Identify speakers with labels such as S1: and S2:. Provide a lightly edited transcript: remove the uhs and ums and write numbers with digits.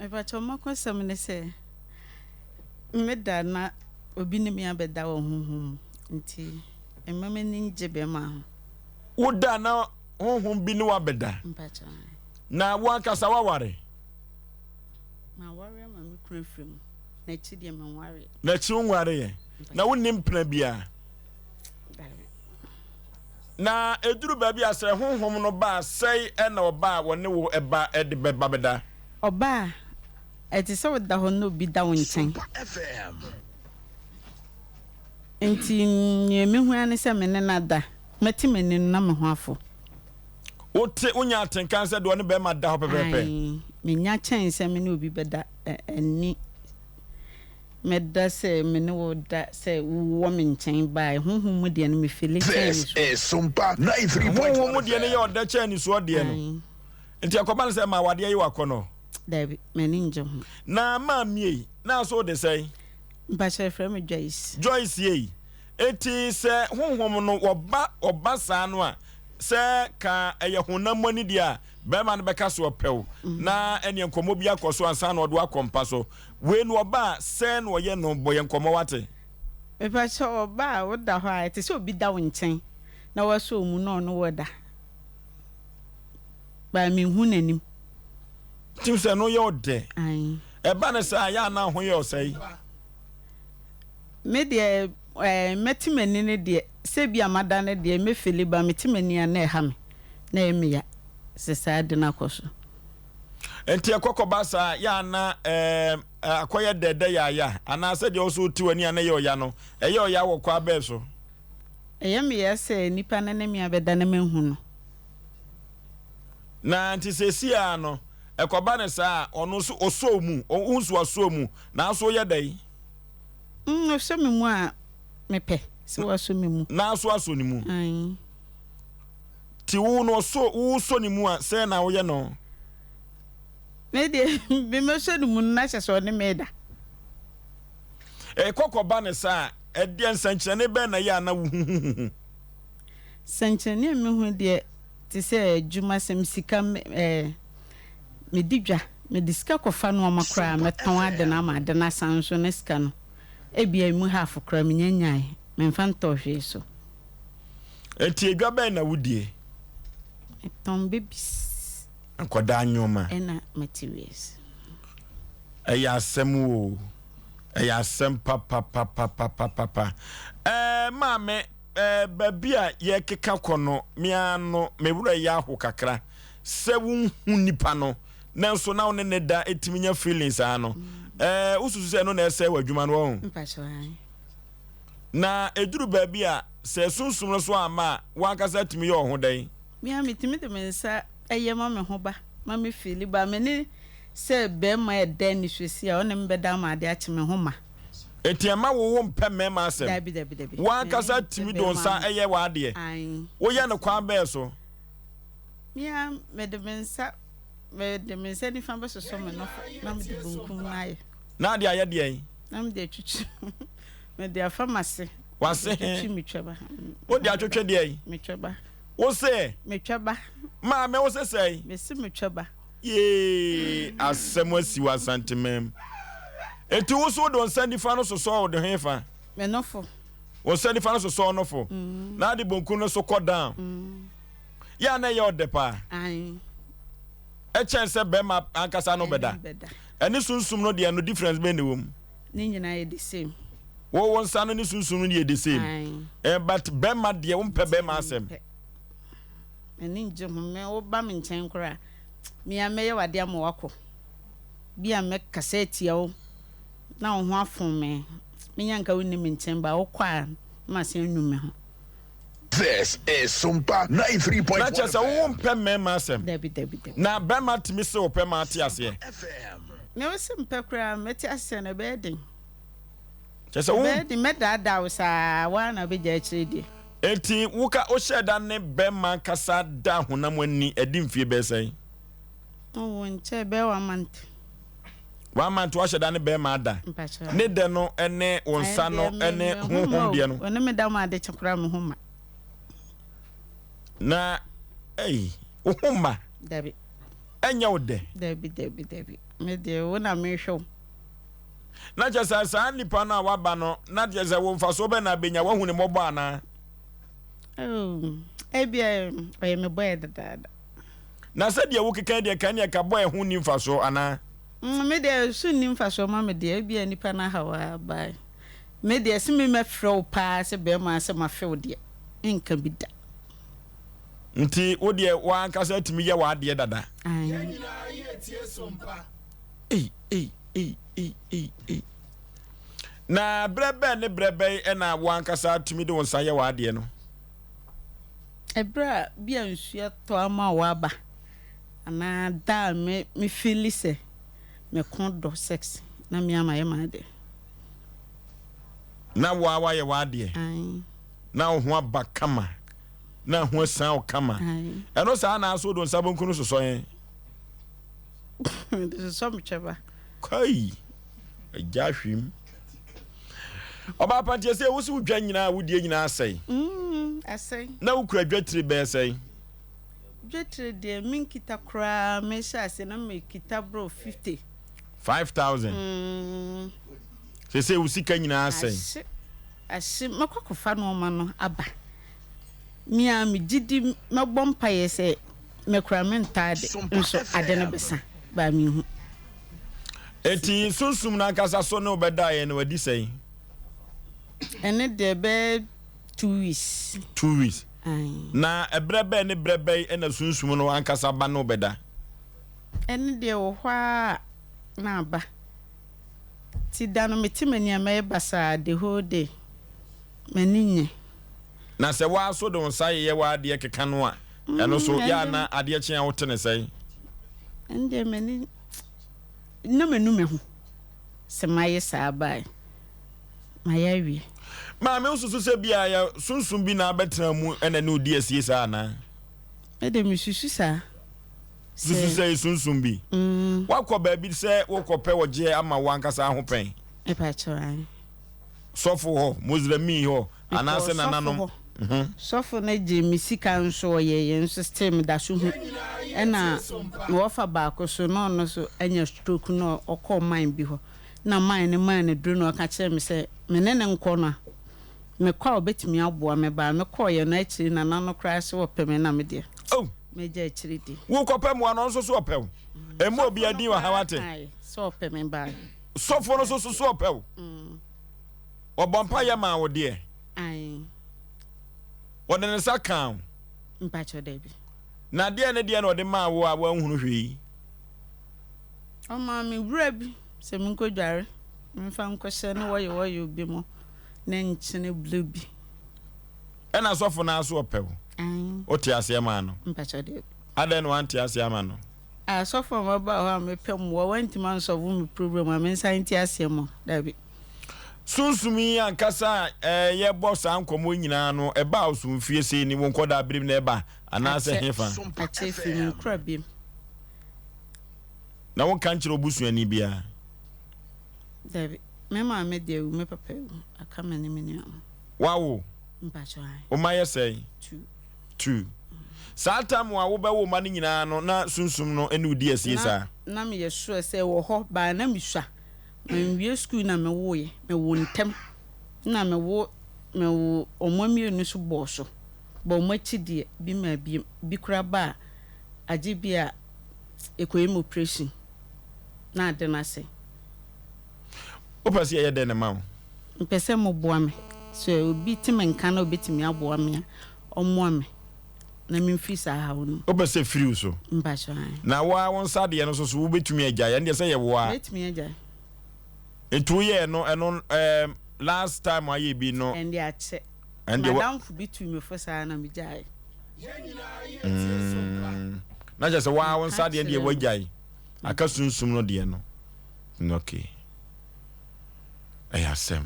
S1: Me pa choma kwasam ne se meda na obi ne me abeda wo honhom nti emama ni jebe ma ho
S2: wo da na honhom bi ne wa beda
S1: mpacha
S2: na wa kasa wa ware
S1: ma ware ma me kura frem na chi de ma ware
S2: na chi ware ye na wonim pna bia na eduru ba bia se honhom no ba sei e na oba woni wo eba e de beba beda
S1: oba eti se wo da ho no bi da wo nchen enti me hu ane se me ne nada mati me ne na me ho afo
S2: wote unya atenkan se do ne be ma da ho pepepe
S1: me nya chen se me ne obi beda ani me da se me ne wo da se wo me nchen bai honhom mu de no me feel chen so
S3: SOMPA 93.1
S2: honhom mu de ne ye oda chen so de no enti akoba se ma wade ye wakono
S1: David, meninjo.
S2: Na mamie, na so de say.
S1: Bacha frame Joyce.
S2: Joyce ye. Eti se honhom no oba saa no a se ka eye honam ani dia be ma no beka so pew na ene enkomo bi akoso ansa na odo akompa so we no oba se no ye no boye enkomo wate
S1: Me bacha oba wo da ho a te se obi da wo nchen na wo so mu no no wo da ba mi hu nanim
S2: tim se no ye ode
S1: ai
S2: e ba ne sa ya na ho ye osai
S1: me de metimani ne de se bia mada ne de me fili ba metimani na e ha me na e me ya se sa de na koso
S2: enti ekokoba sa ya na akoye dede ya ana se de oso tiwani ana ye oya no eye oya wo kwa be so
S1: eye me ya se nipa na ne me abeda na me hu no
S2: na anti se sia no ekoba ne sa ono so oso mu onsu oso mu na so ye dai
S1: so me mu a me pe se wo so me mu
S2: na so aso ni mu
S1: ai
S2: ti wo no so ni mu a se na wo ye no
S1: me de be me so ni mu na se so ne me da
S2: kokoba ne sa e de nsankyere ne be na ya na wo
S1: sankyere me hu de ti se juma sem sika me didwa me diska kofa no makra me ton ade na ma ade na sanso ne ska no ebia mu half kra me nyanyan me mfa ntohwe so
S2: enti edwa be na wudie
S1: ton babies
S2: akoda anyoma
S1: ena materials
S2: eya asemu eya asem papa mame babia ye keka kono miano mewura ya ho kakra se won nipa no nanso na one ne da etiminya feelings ano ususu se no na ese wadwuma no ho na eduru babia se sunsum no so ama wankasa timi ye ho dan
S1: mia mitimi de mensa eyema me ho ba ma me feel ba me ni se be ma e dan ni swesi a one mbeda ma ade a chime ho ma
S2: etiema wo mpe mema asem
S1: dabi
S2: wankasa timi don sa eye wa ade wo ye no kwa be so
S1: mia me de mensa ni fa ba so me no na me de bunkum na ye
S2: na ade aye de
S1: na me de twitwi me de afamase
S2: wase
S1: me tweba
S2: wo de atwetwe de
S1: me tweba
S2: wo se
S1: me tweba
S2: ma me wo se sei
S1: me si me tweba
S2: ye asem asi wa santimem enti wo so don sandi fa no so de hefa
S1: me no fo
S2: wo sandi fa no so no fo na de bonku no so ko down ya na ye odepa
S1: ai
S2: e chance be ma ankasa no beda eni sunsum no de no difference be ne wom
S1: ni nyina ye the same
S2: wo won sa no ni sunsum no de the same but be ma de wo mpe be ma asem
S1: eni nje ho me wo ba me nchen kora mi ameye wade am wako bi am kaseti o na ho afon me nyanka woni me nchen ba wo kwa ma se nwume ho.
S3: This is SOMPA 93.1
S2: na chese wo mpe me ma asem
S1: Debi
S2: na be ma timi se wo pe ma ate ase
S1: me wo se mpe kora meti ase na be den
S2: chese wo
S1: be den me da wo sa wa na be ja chiri
S2: enti wuka o sheda ne be ma kasa da honam ani edi mfie be sei
S1: o nche be wa mant
S2: wa man to sheda ne be ma da ne de no ene wonsa no ene honhom de no
S1: one me da ma de chekura me homa
S2: na honhoma
S1: Debi
S2: enya wo de
S1: Debi me de wona me hwe
S2: na just sa nipa na waba no na just wo mfa so be na benya wo hu ne mobo ana
S1: ebia oye me boy dada
S2: na se de wo keka de kan ya ka boy hu ni mfa so ana
S1: me de su ni mfa so ma me de ebia nipa na hawa ba me de se me mafrɛ pa se be ma se ma fɛ de nka bi da
S2: nti wo de wa ankasa timi ye wa de dada
S1: ai
S2: na brebe ne brebe e na wa ankasa timi de wonsa ye wa de no
S1: ebra bia nsua to ama wa ba ana da me feel se me kondo sex na me ama ye ma de
S2: na wa ye wa de
S1: ai
S2: na ho aba kama na ho san o kama eno sa na so do nsabon kunu soso yen
S1: this is some cheba
S2: kai ajahwim oba pantie se wo si wudwa nyina wudie nyina asai
S1: asai
S2: na wukura dwetire be asai
S1: dwetire de min kita kra me sha se na me kita bro
S2: 5,000 se usika nyina asai
S1: asi makwakofa no ma no aba mi a me gidi mabompa ye se me kra me ntade nso ade ne besa ba mi hu
S2: eti sunsum na kasa so ne obeda ye ne wadi sei
S1: ene de be 2 weeks
S2: na ebrebe ne brebe ena sunsum no ankasa ba no obeda
S1: ene de wo hwa na ba ti dano metimani amaye basa the whole day maninye
S2: na se wa so do nsa ye wa de keka no a eno so ya na ade kyen wote ne sei
S1: ende mani no menu me ho se maye sa bai mayawi
S2: ma me ususu se bia ya sunsum bi na betra mu ena ne odi asie sa na
S1: ede mi susu sa
S2: susu se sunsum bi wakọ ba bi se wokọpẹ woje ama wankasa ho pen
S1: e pa chwan
S2: sofo ho muslimi ho anase nananom
S1: sofo na je misika nso ye system da so hu ena wo fa ba ko so no so anya stroke no okọ mind bi ho na mind dru no ka kire me se menene nko no me kwa obetimi aboa me ba me kwa ye na akiri na nano kra se wo peme na me de meja akiri di
S2: wo kopẹ mo ano so opew emo obi adin wa hawate
S1: so peme ba
S2: sofo no so opew obompa ye ma wo de
S1: ai
S2: wode ne sakan
S1: mpacho debi
S2: na de ne de na wode ma wo a wa hunu hwi
S1: o ma mi wura bi se mi ko dware mi fa nko hye ne wo ye obi mo na nchine blue bi
S2: ena sofo na so opew o ti ase ma no
S1: mpacho debi
S2: aden wan ti ase ma no
S1: a sofo ma ba ho me pem wo wanti man solve me problem am nsan ti ase mo dabi
S2: sunsumi ankasa ye boss ankomo nyina no e ba osumfie sei ni won koda abrim na e ba anase hefa
S1: a chefi mi kra bim
S2: na won kan kire obusuani bia
S1: dabi me ma me de me papa aka mani mini am
S2: wawo
S1: mpacho ai
S2: o ma ye sei 2 satam wa wo be wo ma ni nyina no na sunsum no ene udi asie sa
S1: na me ye sure say wo ho ba na mi hwa me school na me wo ye me wo ntem na me wo omami enu so boso bo machi de bi ma bi kura ba agi bia ekoyem operation na ade na se
S2: o pasi ye de ne ma wo
S1: mpese mo boa me so obi timenka na obetimi aboa me omo me na mi mfisa ha wono
S2: o pese free so
S1: mpacho
S2: na wa won sade no so wo betumi agya ye ndese ye wo a
S1: betumi agya
S2: etu ye no eno last time aye bi no
S1: and ya che
S2: and
S1: madam fu bitumi fo sa na mi jai
S2: na just wa won sade ndie wajai aka sunsum no de no okay ayasem